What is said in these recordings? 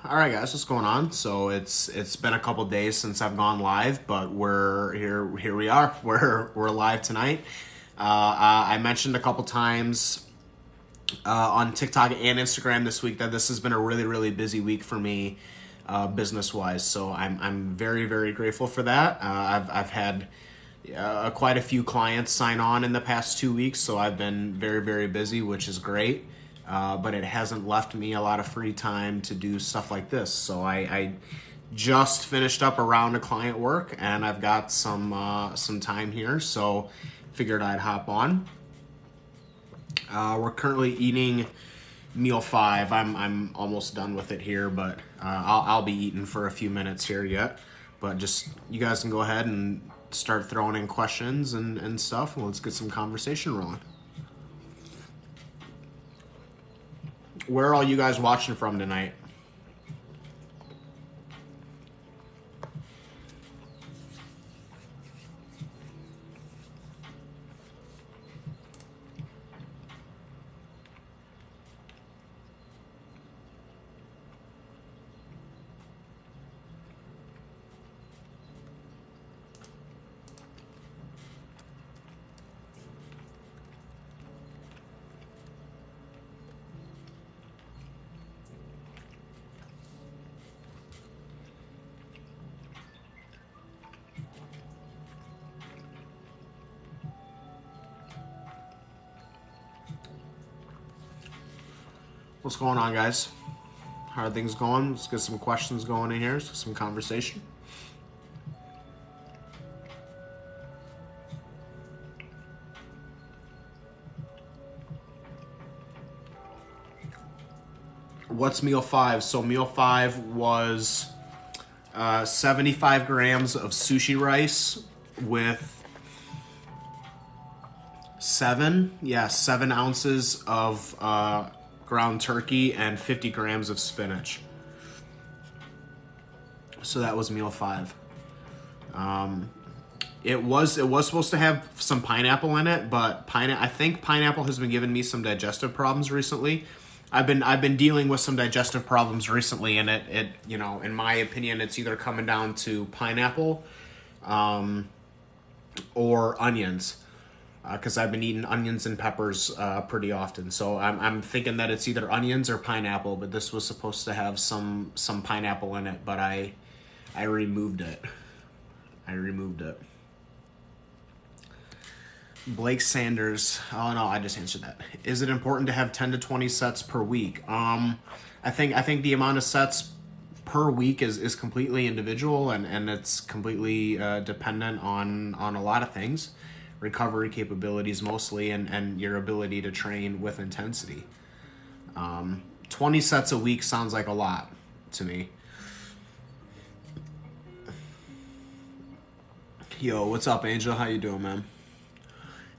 All right, guys, what's going on? So it's been a couple days since I've gone live, but we're here. Here we are. We're live tonight. I mentioned a couple times on TikTok and Instagram this week that this has been a really busy week for me, business wise. So I'm very grateful for that. I've had quite a few clients sign on in the past 2 weeks, so I've been very busy, which is great. But it hasn't left me a lot of free time to do stuff like this. So I just finished up a round of client work, and I've got some time here, so figured I'd hop on. We're currently eating meal 5. I'm almost done with it here, but I'll be eating for a few minutes here yet. But just you guys can go ahead and start throwing in questions and stuff, and let's get some conversation rolling. Where are all you guys watching from tonight? What's going on, guys? How are things going? Let's get some questions going in here. Let's get some conversation. What's meal 5? So meal 5 was 75 grams of sushi rice with 7 ounces of ground turkey and 50 grams of spinach. So that was meal 5. It was supposed to have some pineapple in it, but I think pineapple has been giving me some digestive problems recently. I've been dealing with some digestive problems recently, and it in my opinion, it's either coming down to pineapple or onions. Because I've been eating onions and peppers pretty often. So I'm thinking that it's either onions or pineapple, but this was supposed to have some pineapple in it, but I removed it. Blake Sanders. Oh no, I just answered that. Is it important to have 10 to 20 sets per week? I think the amount of sets per week is completely individual, and it's completely dependent on a lot of things. Recovery capabilities mostly, and your ability to train with intensity. 20 sets a week sounds like a lot to me. Yo, what's up, Angel? How you doing, man?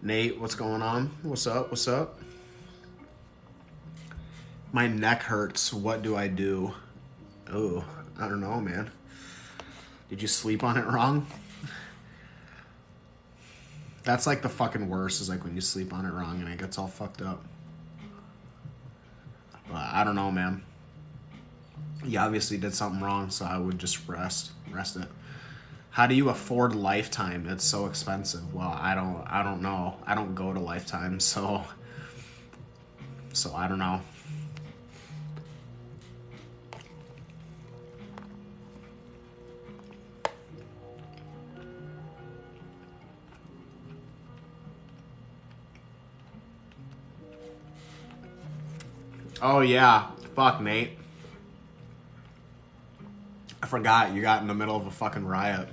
Nate, what's going on? What's up? My neck hurts. What do I do? Oh, I don't know, man. Did you sleep on it wrong? That's like the fucking worst, is like when you sleep on it wrong and it gets all fucked up. But I don't know, man. You obviously did something wrong, so I would just rest it. How do you afford Lifetime? It's so expensive. Well, I don't know. I don't go to Lifetime, so I don't know. Oh yeah, fuck, Nate. I forgot you got in the middle of a fucking riot.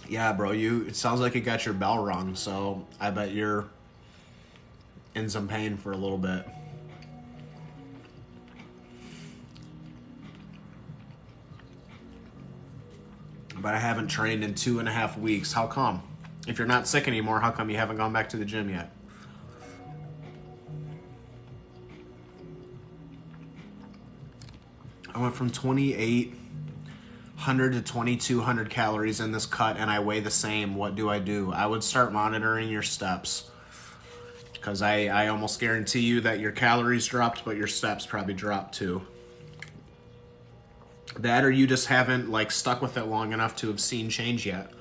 Yeah, bro, it sounds like you got your bell rung, so I bet you're in some pain for a little bit. But I haven't trained in 2.5 weeks. How come? If you're not sick anymore, how come you haven't gone back to the gym yet? I went from 2,800 to 2,200 calories in this cut, and I weigh the same. What do? I would start monitoring your steps, because I almost guarantee you that your calories dropped, but your steps probably dropped too. That, or you just haven't like stuck with it long enough to have seen change yet.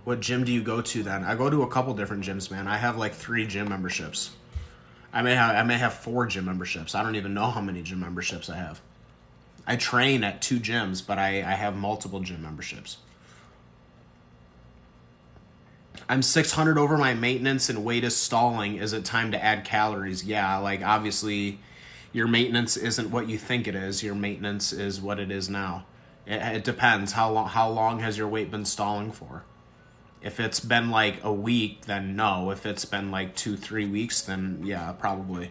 What gym do you go to then? I go to a couple different gyms, man. I have like 3 gym memberships. I may have 4 gym memberships. I don't even know how many gym memberships I have. I train at 2 gyms, but I have multiple gym memberships. I'm 600 over my maintenance and weight is stalling. Is it time to add calories? Yeah, like obviously your maintenance isn't what you think it is. Your maintenance is what it is now. It depends. How long has your weight been stalling for? If it's been like a week, then no. If it's been like 2-3 weeks, then yeah, probably.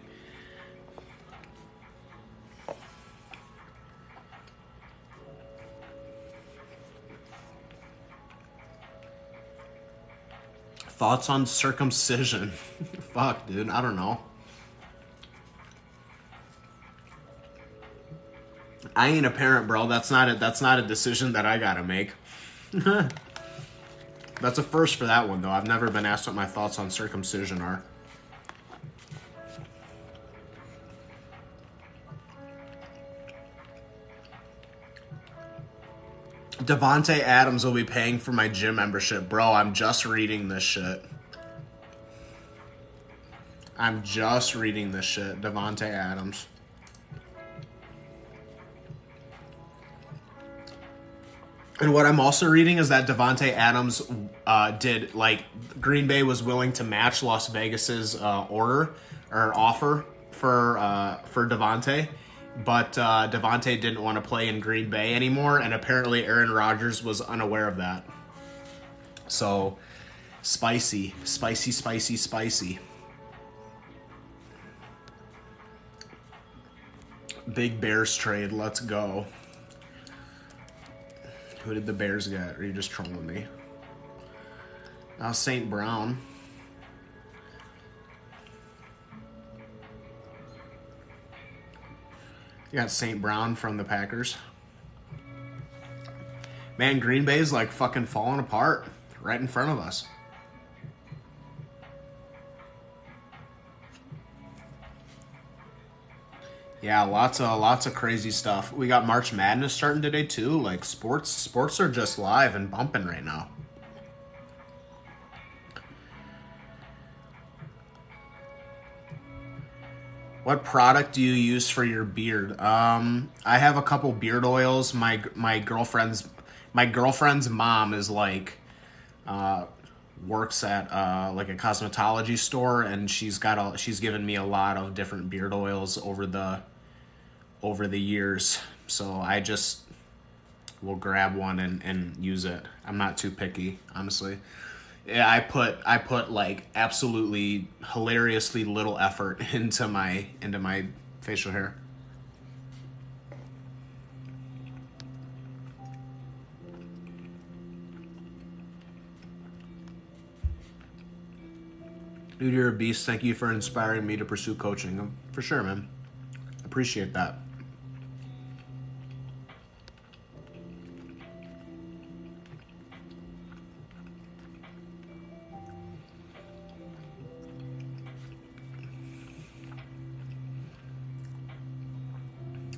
Thoughts on circumcision? Fuck, dude, I don't know. I ain't a parent, bro. That's not a decision that I gotta make. That's a first for that one, though. I've never been asked what my thoughts on circumcision are. Devontae Adams will be paying for my gym membership. Bro, I'm just reading this shit. Devontae Adams. And what I'm also reading is that Devontae Adams did, like, Green Bay was willing to match Las Vegas's offer for Devontae, but Devontae didn't want to play in Green Bay anymore, and apparently Aaron Rodgers was unaware of that. So, spicy. Big Bears trade, let's go. Who did the Bears get? Or are you just trolling me? St. Brown. You got St. Brown from the Packers. Man, Green Bay's like fucking falling apart right in front of us. Yeah, lots of crazy stuff. We got March Madness starting today too. Like sports are just live and bumping right now. What product do you use for your beard? I have a couple beard oils. My girlfriend's mom is like works at like a cosmetology store, and she's given me a lot of different beard oils over the years. So I just will grab one and use it. I'm not too picky, honestly. Yeah, I put like absolutely hilariously little effort into my facial hair. Dude, you're a beast. Thank you for inspiring me to pursue coaching. For sure, man. Appreciate that.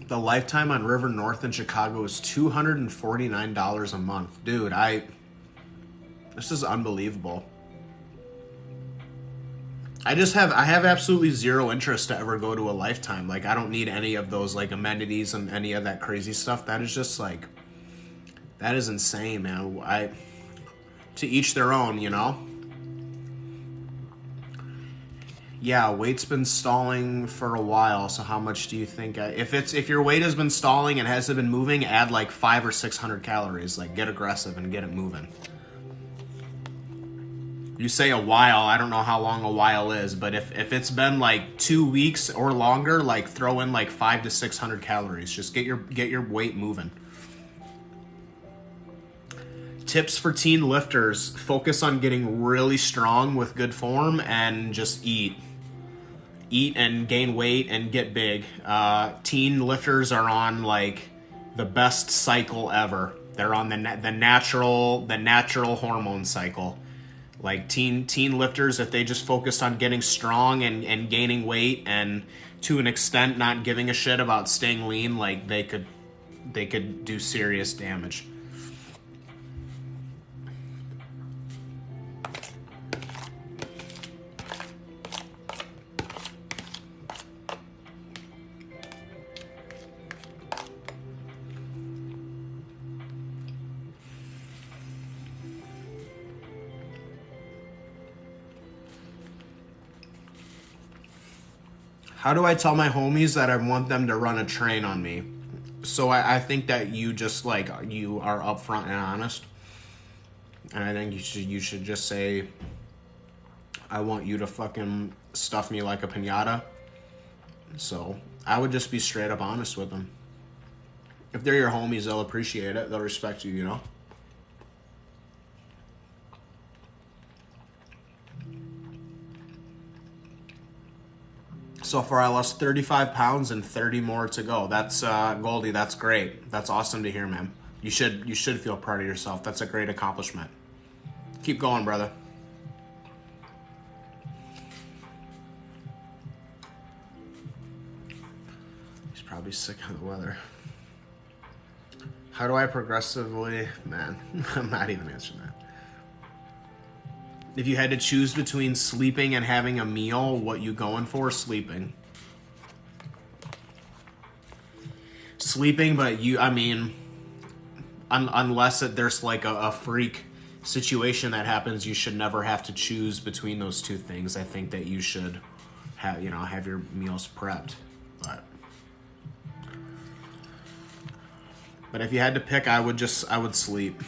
The lifetime on River North in Chicago is $249 a month. Dude, this is unbelievable. I have absolutely zero interest to ever go to a Lifetime. Like, I don't need any of those like amenities and any of that crazy stuff. That is just like, that is insane, man. To each their own, you know? Yeah, weight's been stalling for a while. So how much do you think? If your weight has been stalling and hasn't been moving, add like 500 or 600 calories. Like, get aggressive and get it moving. You say a while. I don't know how long a while is, but if it's been like 2 weeks or longer, like throw in like 500 to 600 calories. Just get your weight moving. Tips for teen lifters: focus on getting really strong with good form and just eat and gain weight and get big. Teen lifters are on like the best cycle ever. They're on the natural hormone cycle. Like teen lifters, if they just focused on getting strong and gaining weight and to an extent not giving a shit about staying lean, like they could do serious damage. How do I tell my homies that I want them to run a train on me? So I think that you just like, you are upfront and honest. And I think you should just say, I want you to fucking stuff me like a piñata. So I would just be straight up honest with them. If they're your homies, they'll appreciate it. They'll respect you, you know? So far, I lost 35 pounds and 30 more to go. That's Goldie. That's great. That's awesome to hear, man. You should feel proud of yourself. That's a great accomplishment. Keep going, brother. He's probably sick of the weather. How do I progressively... Man, I'm not even answering that. If you had to choose between sleeping and having a meal, what you going for? Sleeping. Sleeping, but unless there's like a freak situation that happens, you should never have to choose between those two things. I think that you should have your meals prepped. But if you had to pick, I would sleep.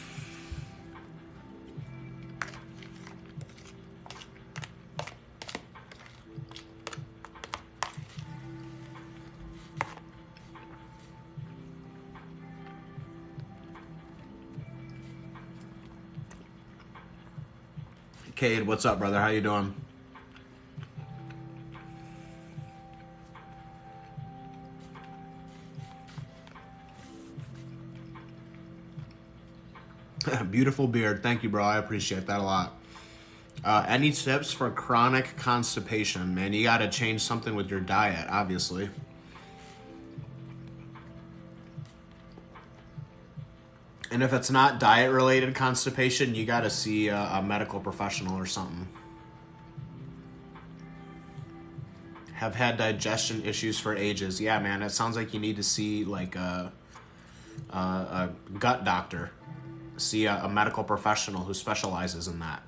Cade, what's up, brother? How you doing? Beautiful beard. Thank you, bro. I appreciate that a lot. Any tips for chronic constipation? Man, you got to change something with your diet, obviously. And if it's not diet-related constipation, you got to see a medical professional or something. Have had digestion issues for ages. Yeah, man, it sounds like you need to see like a gut doctor. See a medical professional who specializes in that.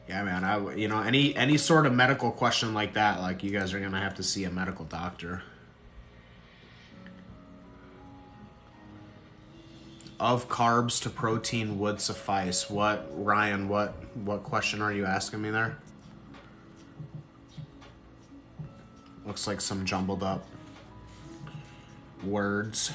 Yeah, man. Any sort of medical question like that, like you guys are gonna have to see a medical doctor. Of carbs to protein would suffice. Ryan? What question are you asking me there? Looks like some jumbled up words.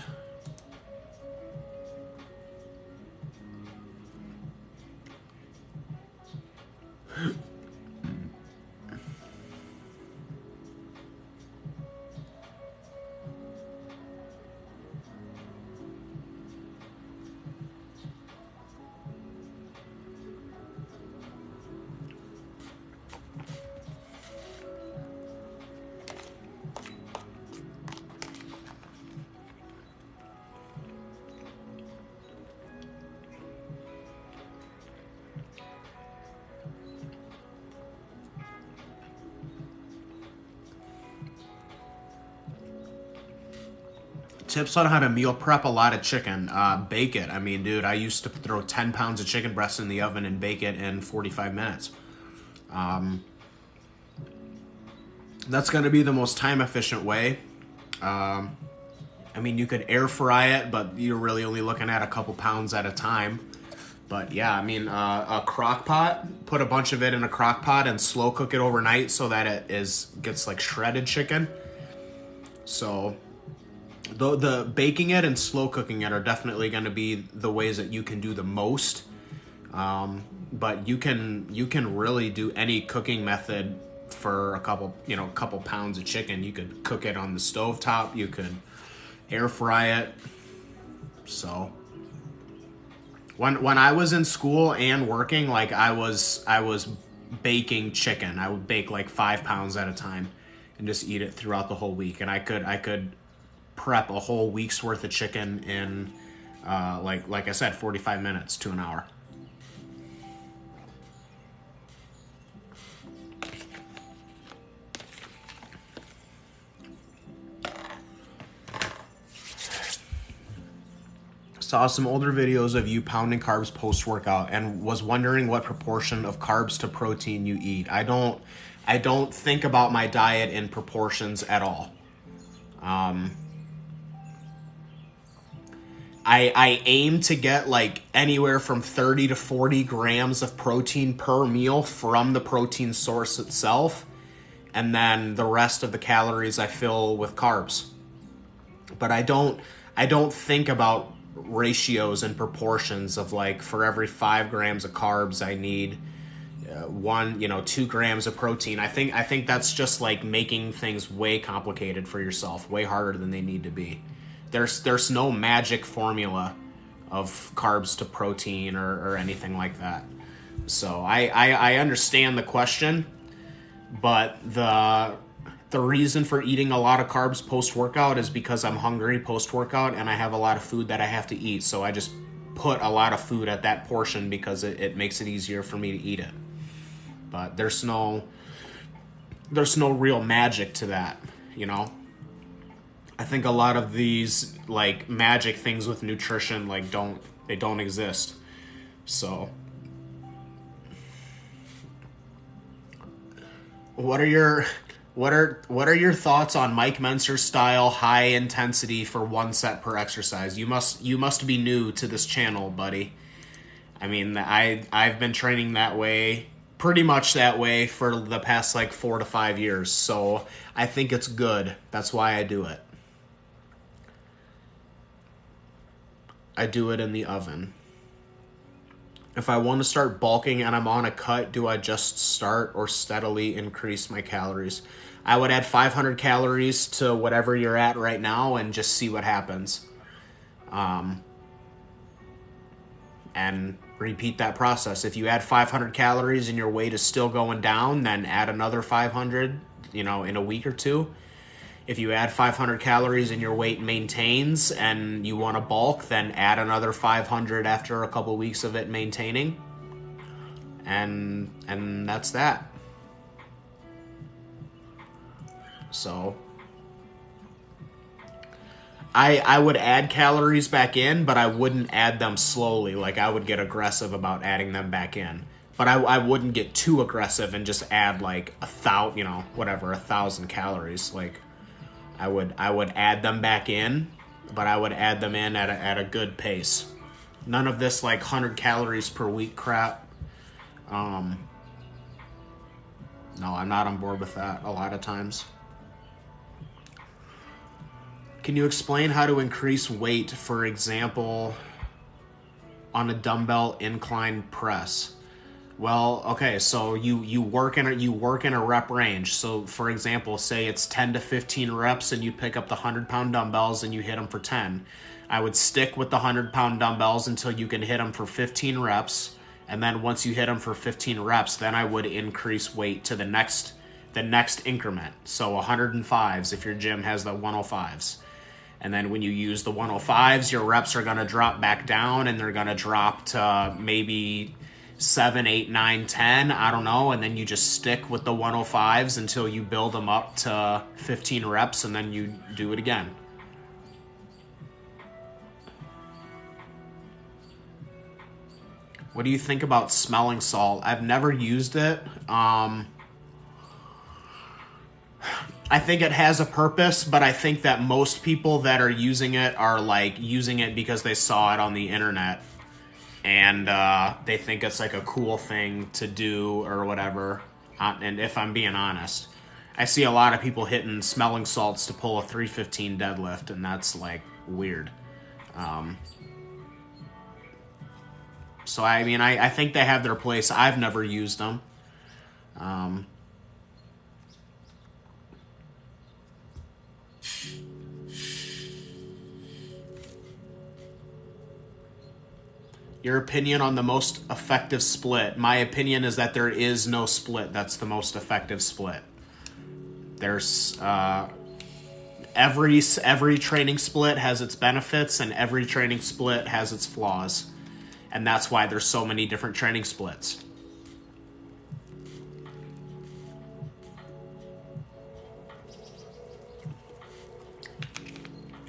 Tips on how to meal prep a lot of chicken. Bake it. I mean, dude, I used to throw 10 pounds of chicken breast in the oven and bake it in 45 minutes. That's going to be the most time efficient way. I mean, you could air fry it, but you're really only looking at a couple pounds at a time. But yeah, I mean, a crock pot, put a bunch of it in a crock pot and slow cook it overnight so that gets like shredded chicken. So the baking it and slow cooking it are definitely going to be the ways that you can do the most. But you can really do any cooking method for a couple pounds of chicken. You could cook it on the stovetop. You could air fry it. So when I was in school and working, like I was baking chicken. I would bake like 5 pounds at a time and just eat it throughout the whole week. And I could prep a whole week's worth of chicken in like I said, 45 minutes to an hour. Saw some older videos of you pounding carbs post-workout and was wondering what proportion of carbs to protein you eat. I don't think about my diet in proportions at all. I aim to get like anywhere from 30 to 40 grams of protein per meal from the protein source itself, and then the rest of the calories I fill with carbs. But I don't think about ratios and proportions of like for every 5 grams of carbs I need 2 grams of protein. I think that's just like making things way complicated for yourself, way harder than they need to be. There's no magic formula of carbs to protein or anything like that. So I understand the question, but the reason for eating a lot of carbs post-workout is because I'm hungry post-workout and I have a lot of food that I have to eat. So I just put a lot of food at that portion because it makes it easier for me to eat it. But there's no real magic to that, you know? I think a lot of these like magic things with nutrition like don't exist. So what are your thoughts on Mike Menser style high intensity for 1 set per exercise? You must be new to this channel, buddy. I mean, I've been training that way, pretty much that way for the past like 4 to 5 years. So I think it's good. That's why I do it. I do it in the oven. If I want to start bulking and I'm on a cut, do I just start or steadily increase my calories? I would add 500 calories to whatever you're at right now and just see what happens. And repeat that process. If you add 500 calories and your weight is still going down, then add another 500, in a week or two. If you add 500 calories and your weight maintains and you want to bulk, then add another 500 after a couple weeks of it maintaining. And that's that. So I would add calories back in, but I wouldn't add them slowly. Like I would get aggressive about adding them back in. But I wouldn't get too aggressive and just add like 1,000 calories. Like I would add them back in, but I would add them in at a good pace. None of this like 100 calories per week crap. No, I'm not on board with that a lot of times. Can you explain how to increase weight, for example, on a dumbbell incline press? Well, okay, so you work in a rep range. So, for example, say it's 10 to 15 reps and you pick up the 100-pound dumbbells and you hit them for 10. I would stick with the 100-pound dumbbells until you can hit them for 15 reps. And then once you hit them for 15 reps, then I would increase weight to the next increment. So 105s if your gym has the 105s. And then when you use the 105s, your reps are going to drop back down and they're going to drop to maybe 7, 8, 9, 10, I don't know. And then you just stick with the 105s until you build them up to 15 reps and then you do it again. What do you think about smelling salt? I've never used it. I think it has a purpose, but I think that most people that are using it are like using it because they saw it on the internet. and they think it's like a cool thing to do or whatever. And if I'm being honest, I see a lot of people hitting smelling salts to pull a 315 deadlift, and that's like weird. So I mean, I think they have their place. I've never used them. Your opinion on the most effective split? My opinion is that there is no split that's the most effective split. There's every training split has its benefits, and every training split has its flaws, and that's why there's so many different training splits.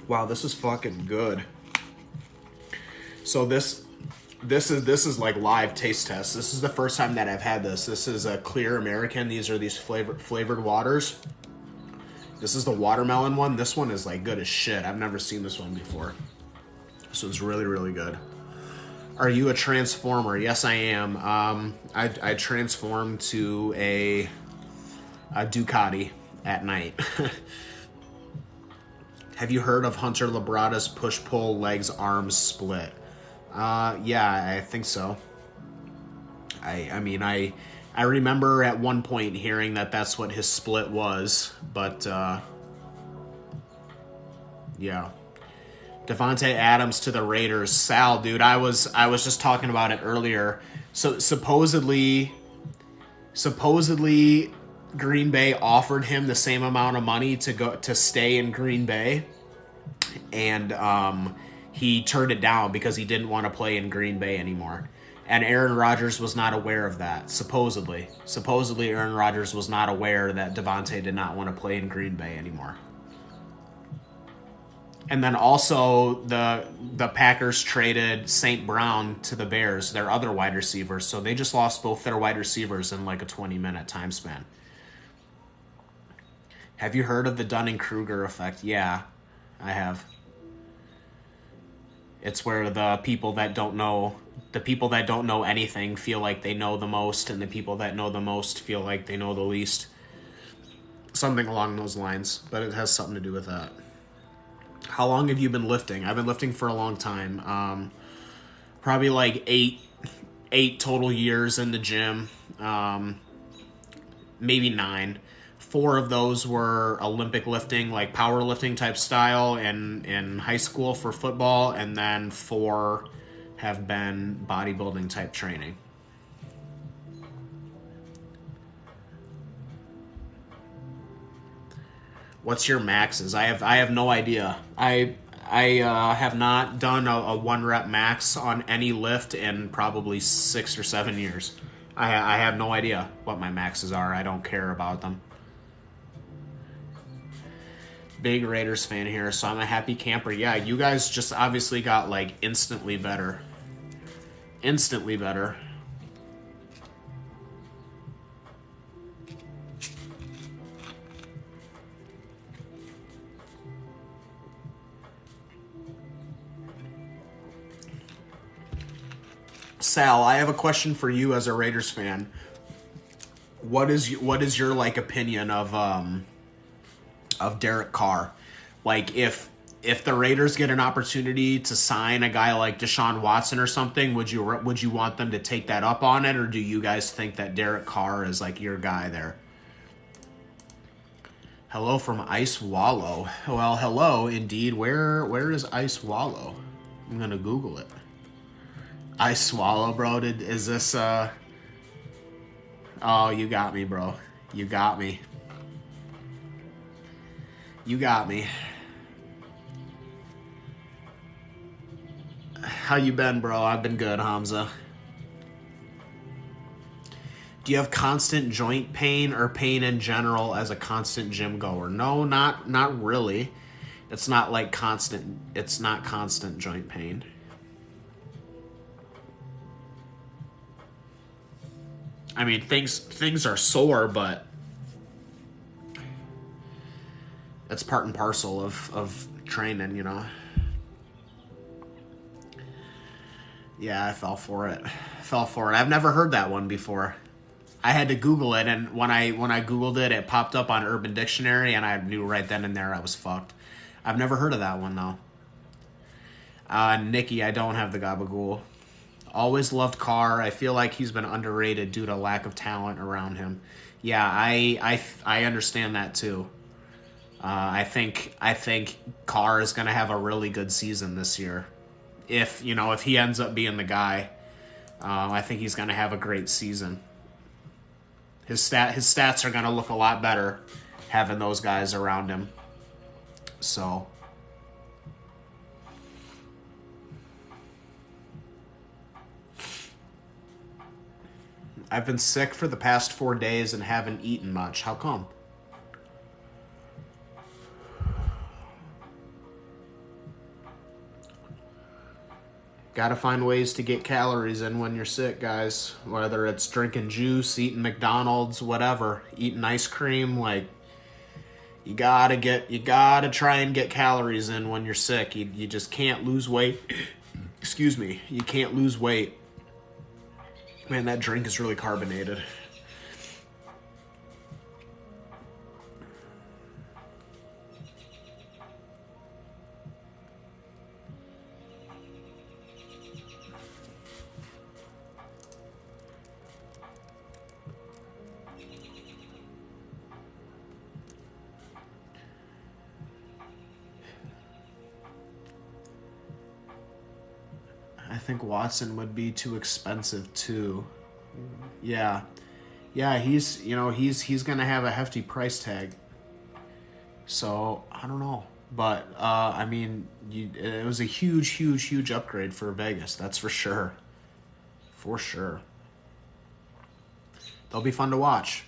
Wow, this is fucking good. So this is like live taste test. This is the first time that I've had this. This is a clear American. These are these flavored waters. This is the watermelon one. This one is like good as shit. I've never seen this one before. This one's really, really good. Are you a transformer? Yes, I am. I transform to a Ducati at night. Have you heard of Hunter Labrada's push-pull legs arms split? Yeah, I think so. I mean, I remember at one point hearing that that's what his split was, but, yeah. Devontae Adams to the Raiders. Sal, dude, I was just talking about it earlier. So supposedly Green Bay offered him the same amount of money to stay in Green Bay, and he turned it down because he didn't want to play in Green Bay anymore. And Aaron Rodgers was not aware of that, supposedly. Supposedly Aaron Rodgers was not aware that Devontae did not want to play in Green Bay anymore. And then also the Packers traded St. Brown to the Bears, their other wide receivers. So they just lost both their wide receivers in like a 20-minute time span. Have you heard of the Dunning-Kruger effect? Yeah, I have. It's where the people that don't know anything feel like they know the most, and the people that know the most feel like they know the least. Something along those lines, but it has something to do with that. How long have you been lifting? I've been lifting for a long time. Probably like eight total years in the gym. Maybe 9. 4 of those were Olympic lifting, like powerlifting type style in high school for football, and then 4 have been bodybuilding type training. What's your maxes? I have no idea. I have not done a 1 rep max on any lift in probably 6 or 7 years. I have no idea what my maxes are. I don't care about them. Big Raiders fan here, so I'm a happy camper. Yeah, you guys just obviously got like instantly better. Instantly better. Sal, I have a question for you as a Raiders fan. What is your like opinion of Derek Carr? Like if the Raiders get an opportunity to sign a guy like Deshaun Watson or something, would you want them to take that up on it, or do you guys think that Derek Carr is like your guy there? Hello from Ice Wallow. Well, hello indeed. Where is Ice Wallow? I'm gonna Google it. I swallow, bro. Is this oh, you got me, bro. You got me. You got me. How you been, bro? I've been good, Hamza. Do you have constant joint pain or pain in general as a constant gym goer? No, not really. It's not like constant. It's not constant joint pain. I mean, things are sore, but that's part and parcel of training, you know. Yeah, I fell for it. Fell for it. I've never heard that one before. I had to Google it, and when I Googled it, it popped up on Urban Dictionary, and I knew right then and there I was fucked. I've never heard of that one though. Nikki, I don't have the gabagool. Always loved Carr. I feel like he's been underrated due to lack of talent around him. Yeah, I understand that too. I think Carr is going to have a really good season this year. If he ends up being the guy, I think he's going to have a great season. His stats are going to look a lot better having those guys around him. So I've been sick for the past 4 days and haven't eaten much. How come? Gotta find ways to get calories in when you're sick, guys. Whether it's drinking juice, eating McDonald's, whatever, eating ice cream, like you gotta try and get calories in when you're sick. You just can't lose weight. Excuse me. You can't lose weight. Man, that drink is really carbonated. I think Watson would be too expensive too. Yeah. Yeah, he's gonna have a hefty price tag. So I don't know. But I mean, it was a huge upgrade for Vegas, that's for sure. For sure. They'll be fun to watch.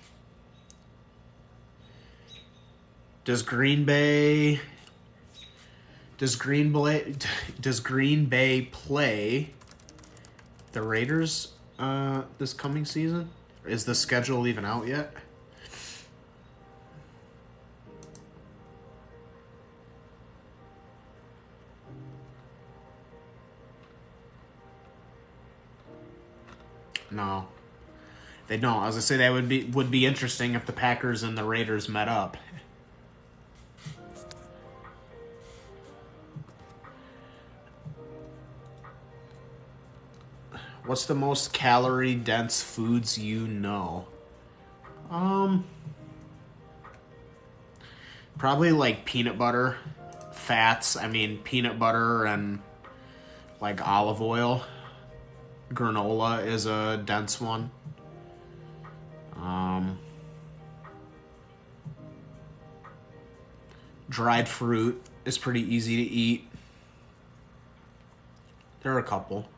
Does Green Bay play the Raiders this coming season? Is the schedule even out yet? No. They don't. I was gonna say that would be interesting if the Packers and the Raiders met up. What's the most calorie dense foods you know? Probably like peanut butter, fats. I mean, peanut butter and like olive oil. Granola is a dense one. Dried fruit is pretty easy to eat. There are a couple.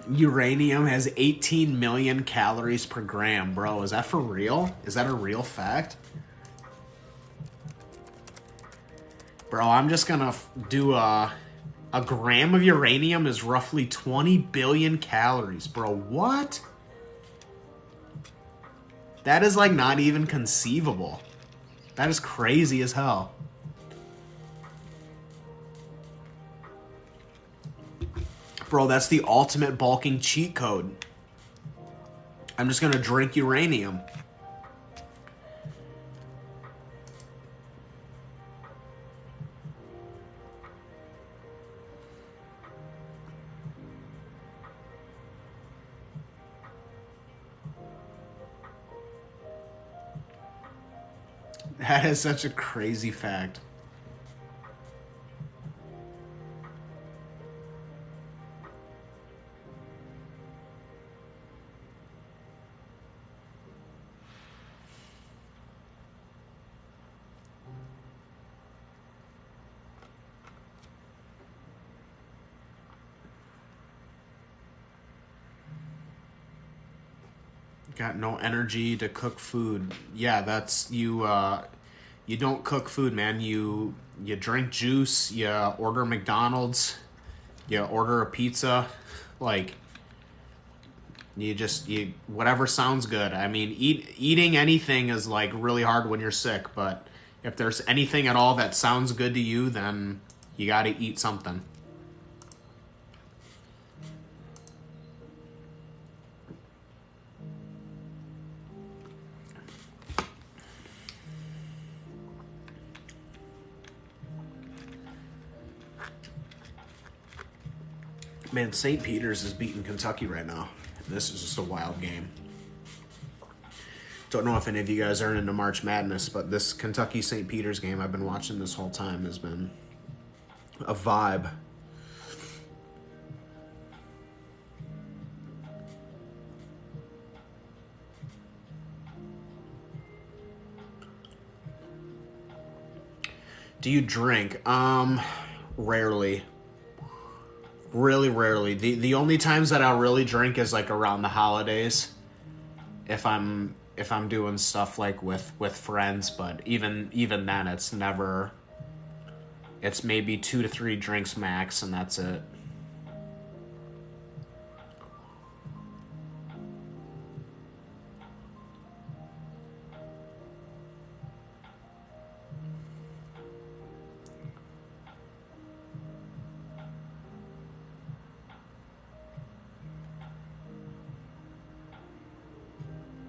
Uranium has 18 million calories per gram, bro. Is that for real? Is that a real fact? Bro, I'm just gonna do a gram of uranium is roughly 20 billion calories, bro. What? That is like not even conceivable. That is crazy as hell. Bro, that's the ultimate bulking cheat code. I'm just gonna drink uranium. That is such a crazy fact. Got no energy to cook food. Yeah, that's you. You don't cook food, man. You drink juice. You order McDonald's. You order a pizza. Like you whatever sounds good. I mean, eating anything is like really hard when you're sick. But if there's anything at all that sounds good to you, then you got to eat something. Man, St. Peter's is beating Kentucky right now. This is just a wild game. Don't know if any of you guys are into March Madness, but this Kentucky-St. Peter's game I've been watching this whole time has been a vibe. Do you drink? Rarely. Really rarely. The only times that I'll really drink is like around the holidays. If I'm doing stuff like with friends, but even then it's never, it's maybe 2 to 3 drinks max and that's it.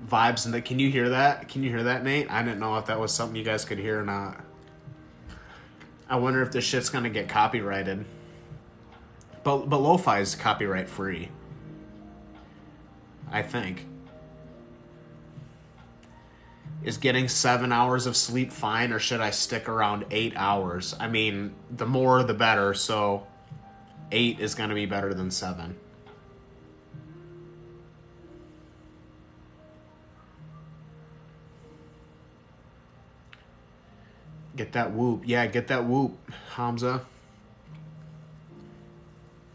Vibes. And can you hear that? Can you hear that, Nate? I didn't know if that was something you guys could hear or not. I wonder if this shit's gonna get copyrighted. But lo-fi is copyright free, I think. Is getting 7 hours of sleep fine, or should I stick around 8 hours? I mean, the more the better, so 8 is gonna be better than 7. Get that whoop. Yeah, get that whoop, Hamza.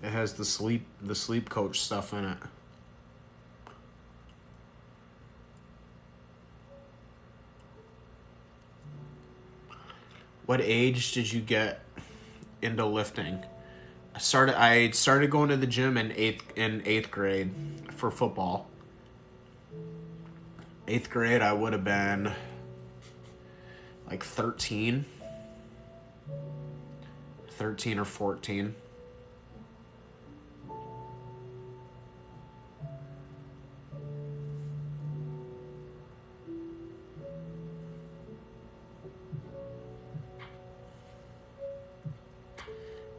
It has the sleep coach stuff in it. What age did you get into lifting? I started going to the gym in eighth grade for football. 8th grade, I would have been like 13 or 14.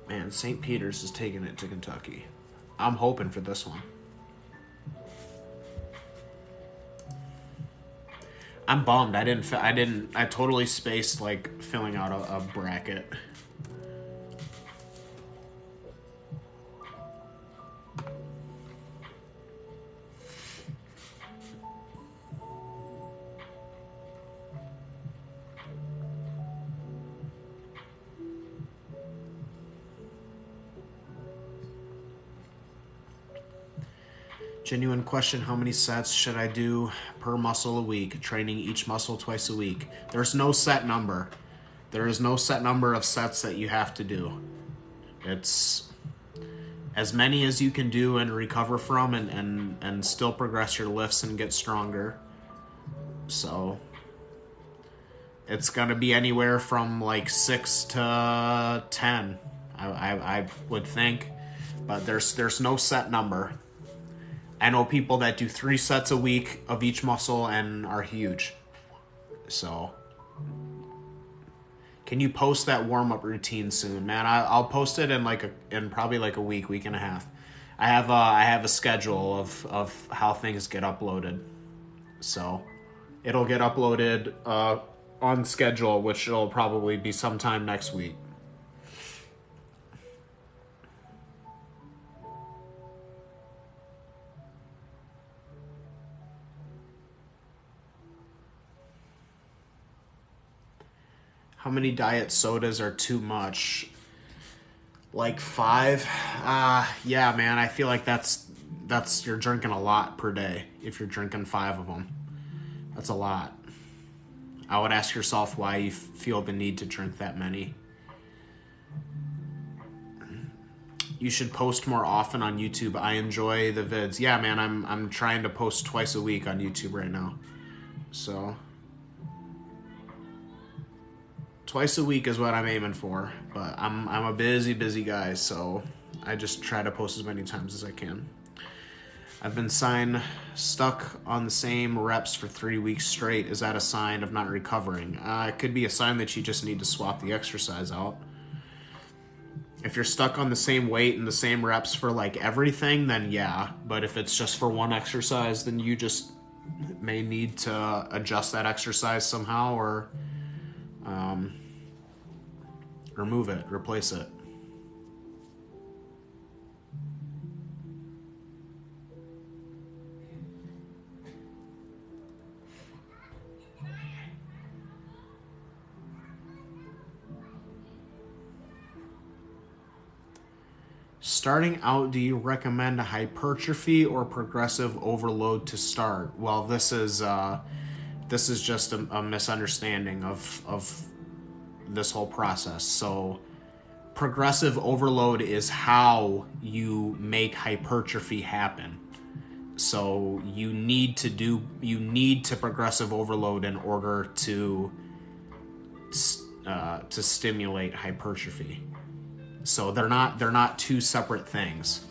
Man, St. Peter's is taking it to Kentucky. I'm hoping for this one. I'm bummed. I totally spaced like filling out a bracket. Genuine question, how many sets should I do per muscle a week? Training each muscle twice a week. There's no set number. There is no set number of sets that you have to do. It's as many as you can do and recover from and still progress your lifts and get stronger. So it's gonna be anywhere from like 6 to 10, I would think. But there's no set number. I know people that do 3 sets a week of each muscle and are huge. So, can you post that warm-up routine soon, man? I'll post it in probably like a week and a half. I have a schedule of how things get uploaded. So, it'll get uploaded on schedule, which will probably be sometime next week. How many diet sodas are too much? Like 5? Yeah, man, I feel like that's you're drinking a lot per day. If you're drinking 5 of them, that's a lot. I would ask yourself why you feel the need to drink that many. You should post more often on YouTube. I enjoy the vids. Yeah, man, I'm trying to post twice a week on YouTube right now. So twice a week is what I'm aiming for. But I'm a busy guy, so I just try to post as many times as I can. I've been stuck on the same reps for 3 weeks straight. Is that a sign of not recovering? It could be a sign that you just need to swap the exercise out. If you're stuck on the same weight and the same reps for like everything, then yeah. But if it's just for one exercise, then you just may need to adjust that exercise somehow or remove it, replace it. Starting out, do you recommend a hypertrophy or progressive overload to start? Well, this is just a misunderstanding of this whole process. So progressive overload is how you make hypertrophy happen. So you need to progressive overload in order to stimulate hypertrophy. So they're not two separate things.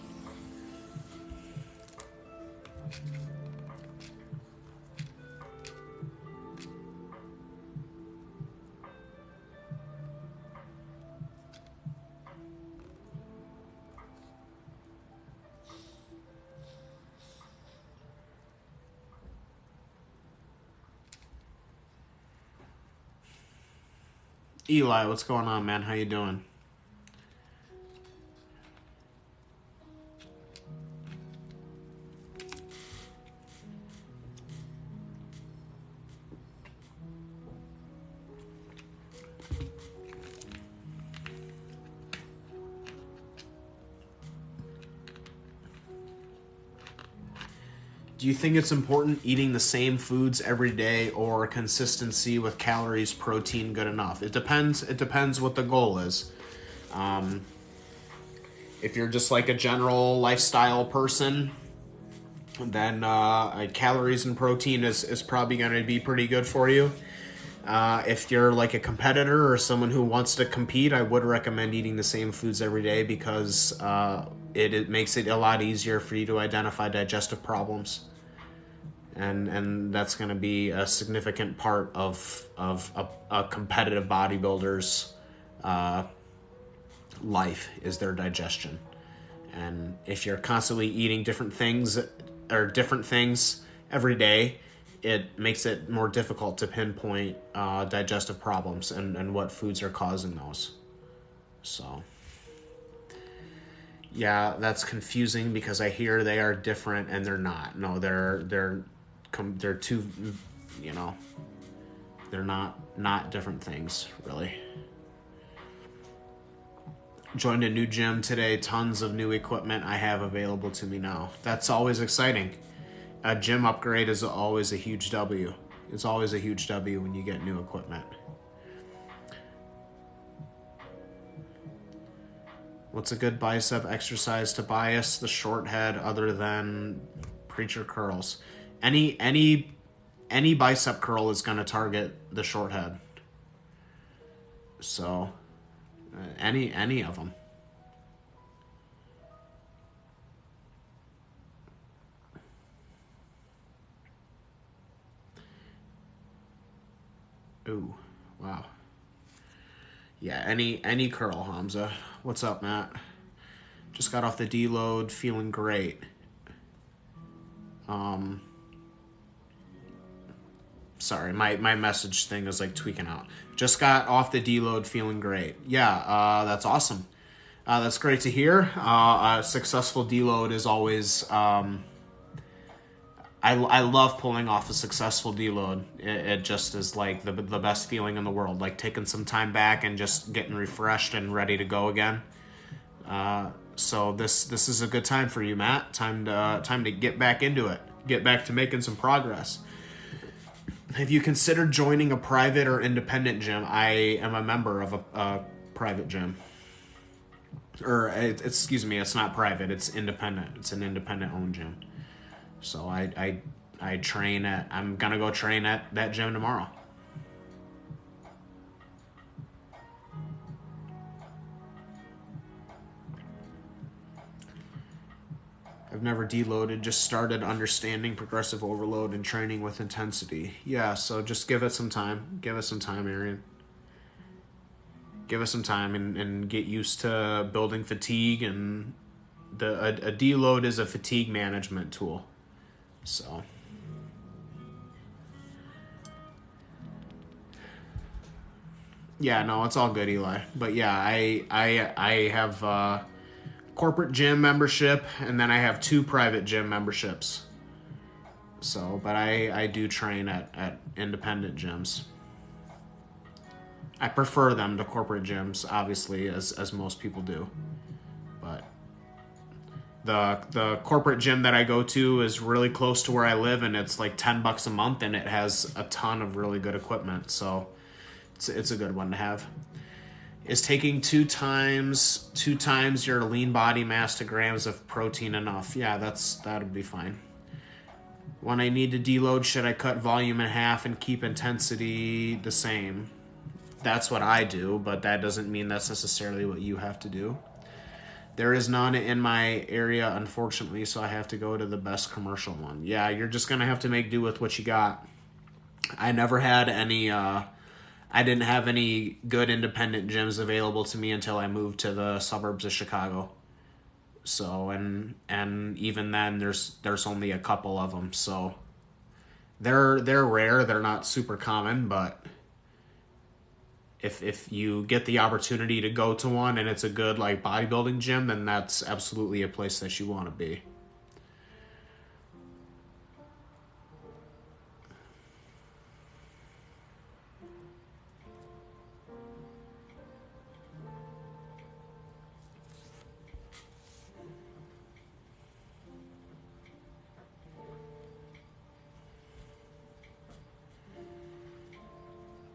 Eli, what's going on, man? How you doing? Do you think it's important eating the same foods every day or consistency with calories, protein good enough? It depends. It depends what the goal is. If you're just like a general lifestyle person, then calories and protein is probably going to be pretty good for you. If you're like a competitor or someone who wants to compete, I would recommend eating the same foods every day because it makes it a lot easier for you to identify digestive problems. And that's going to be a significant part of a competitive bodybuilder's life is their digestion. And if you're constantly eating different things every day, it makes it more difficult to pinpoint digestive problems and what foods are causing those. So yeah, that's confusing because I hear they are different and they're not. No, they're two, they're not different things, really. Joined a new gym today, tons of new equipment I have available to me now. That's always exciting. A gym upgrade is always a huge W. It's always a huge W when you get new equipment. What's a good bicep exercise to bias the short head other than preacher curls? Any bicep curl is going to target the short head. So any of them. Ooh, wow. Yeah, any curl, Hamza. What's up, Matt? Just got off the deload, feeling great. Sorry, my message thing is like tweaking out. Just got off the deload, feeling great. Yeah, that's awesome. That's great to hear. A successful deload is always. I love pulling off a successful deload. It just is like the best feeling in the world. Like taking some time back and just getting refreshed and ready to go again. So this is a good time for you, Matt. Time to get back into it. Get back to making some progress. Have you considered joining a private or independent gym? I am a member of a private gym. Excuse me, it's not private. It's independent. It's an independent-owned gym. So I train at. I'm gonna go train at that gym tomorrow. I've never deloaded, just started understanding progressive overload and training with intensity. Yeah, so just give it some time. Give us some time, Arian. Give us some time and get used to building fatigue, and a deload is a fatigue management tool. So yeah, no, it's all good, Eli. But yeah, I have corporate gym membership, and then I have 2 private gym memberships. So, but I do train at independent gyms. I prefer them to corporate gyms, obviously, as most people do. But the corporate gym that I go to is really close to where I live, and it's like $10 a month, and it has a ton of really good equipment. So it's a good one to have. Is taking two times your lean body mass to grams of protein enough? Yeah, that'd be fine. When I need to deload, should I cut volume in half and keep intensity the same? That's what I do, but that doesn't mean that's necessarily what you have to do. There is none in my area, unfortunately, so I have to go to the best commercial one. Yeah, you're just gonna have to make do with what you got. I never had any I didn't have any good independent gyms available to me until I moved to the suburbs of Chicago. So and even then there's only a couple of them. So they're rare, they're not super common, but if you get the opportunity to go to one and it's a good like bodybuilding gym, then that's absolutely a place that you want to be.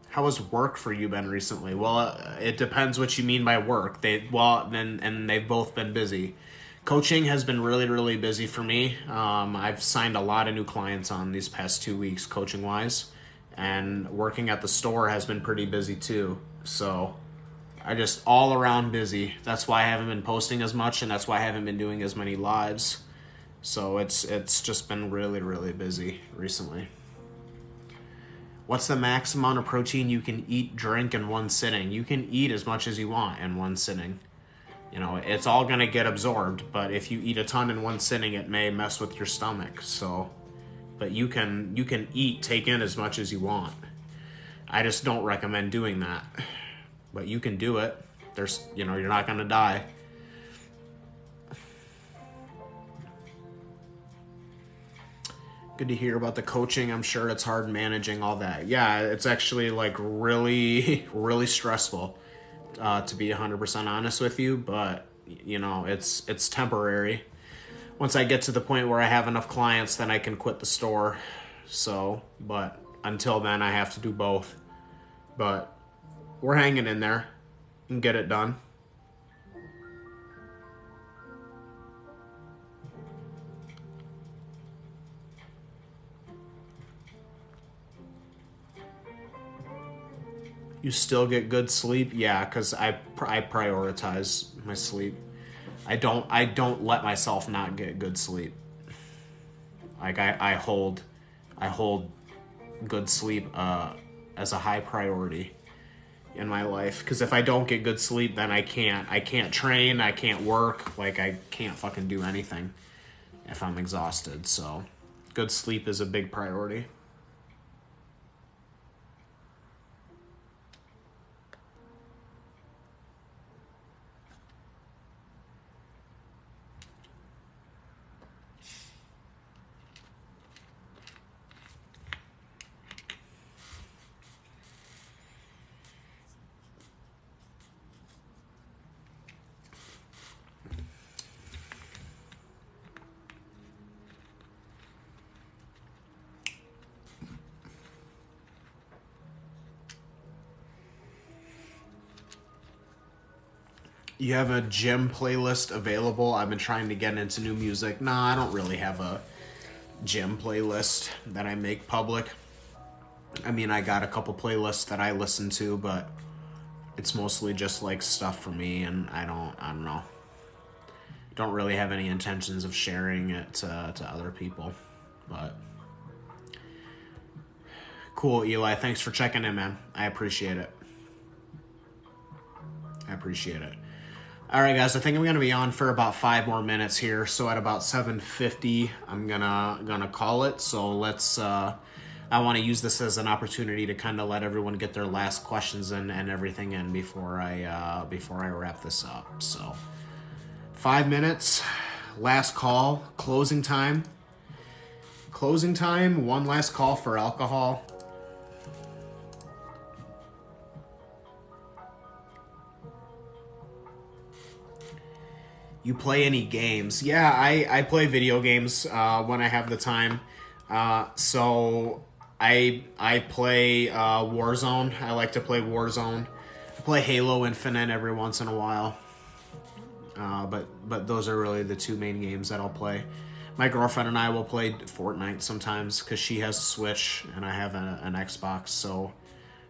How has work for you been recently? Well, it depends what you mean by work. And they've both been busy. Coaching has been really, really busy for me. I've signed a lot of new clients on these past 2 weeks, coaching wise, and working at the store has been pretty busy too. So I just all around busy. That's why I haven't been posting as much, and that's why I haven't been doing as many lives. So it's just been really, really busy recently. What's the max amount of protein you can eat, drink in one sitting? You can eat as much as you want in one sitting. You know, it's all going to get absorbed, but if you eat a ton in one sitting, it may mess with your stomach. So, but you can eat, take in as much as you want. I just don't recommend doing that. But you can do it. You're not going to die. Good to hear about the coaching. I'm sure it's hard managing all that. Yeah, it's actually like really, really stressful, to be 100% honest with you. But it's temporary. Once I get to the point where I have enough clients, then I can quit the store. So, but until then, I have to do both. But we're hanging in there and get it done. You still get good sleep? Yeah, because I prioritize my sleep. I don't let myself not get good sleep. Like I hold good sleep as a high priority in my life, because if I don't get good sleep, then I can't train, I can't work, like I can't fucking do anything if I'm exhausted. So good sleep is a big priority. You have a gym playlist available? I've been trying to get into new music. Nah, I don't really have a gym playlist that I make public. I mean, I got a couple playlists that I listen to, but it's mostly just like stuff for me, and I don't know. Don't really have any intentions of sharing it to other people, but cool, Eli. Thanks for checking in, man. I appreciate it. All right, guys. I think I'm gonna be on for about 5 more minutes here. So at about 7:50, I'm gonna call it. So let's. I want to use this as an opportunity to kind of let everyone get their last questions and everything in before I wrap this up. So 5 minutes, last call, closing time. One last call for alcohol. You play any games? Yeah, I play video games when I have the time. So I play Warzone. I like to play Warzone. I play Halo Infinite every once in a while. But those are really the two main games that I'll play. My girlfriend and I will play Fortnite sometimes because she has a Switch and I have an Xbox, so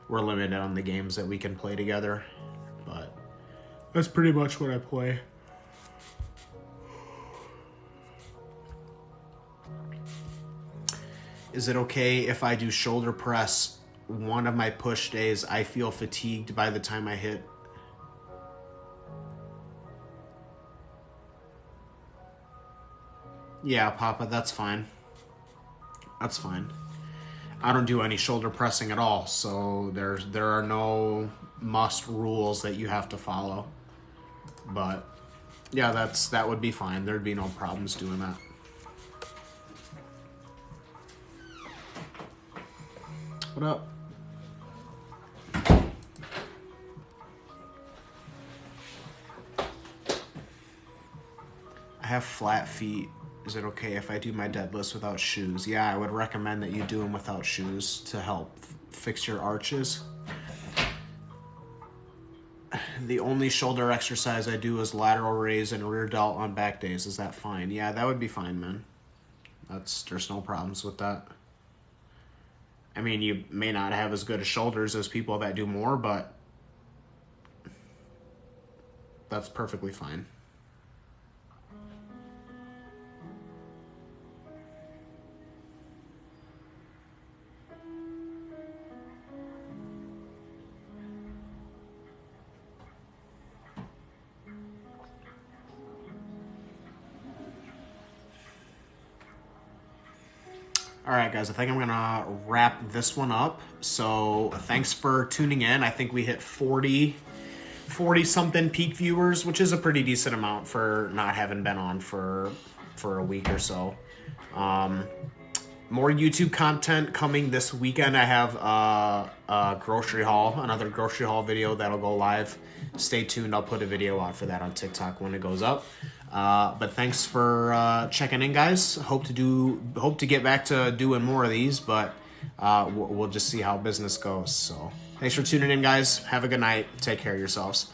we're limited on the games that we can play together. But that's pretty much what I play. Is it okay if I do shoulder press one of my push days? I feel fatigued by the time I hit. Yeah, Papa, that's fine. That's fine. I don't do any shoulder pressing at all, so there are no must rules that you have to follow. But yeah, that would be fine. There'd be no problems doing that. What up? I have flat feet. Is it okay if I do my deadlifts without shoes? Yeah, I would recommend that you do them without shoes to help fix your arches. The only shoulder exercise I do is lateral raise and rear delt on back days. Is that fine? Yeah, that would be fine, man. There's no problems with that. I mean, you may not have as good as shoulders as people that do more, but that's perfectly fine. All right, guys, I think I'm going to wrap this one up. So thanks for tuning in. I think we hit 40-something peak viewers, which is a pretty decent amount for not having been on for a week or so. More YouTube content coming this weekend. I have a grocery haul, another grocery haul video that'll go live. Stay tuned. I'll put a video out for that on TikTok when it goes up. But thanks for checking in, guys. Hope to get back to doing more of these, but we'll just see how business goes. So thanks for tuning in, guys. Have a good night. Take care of yourselves.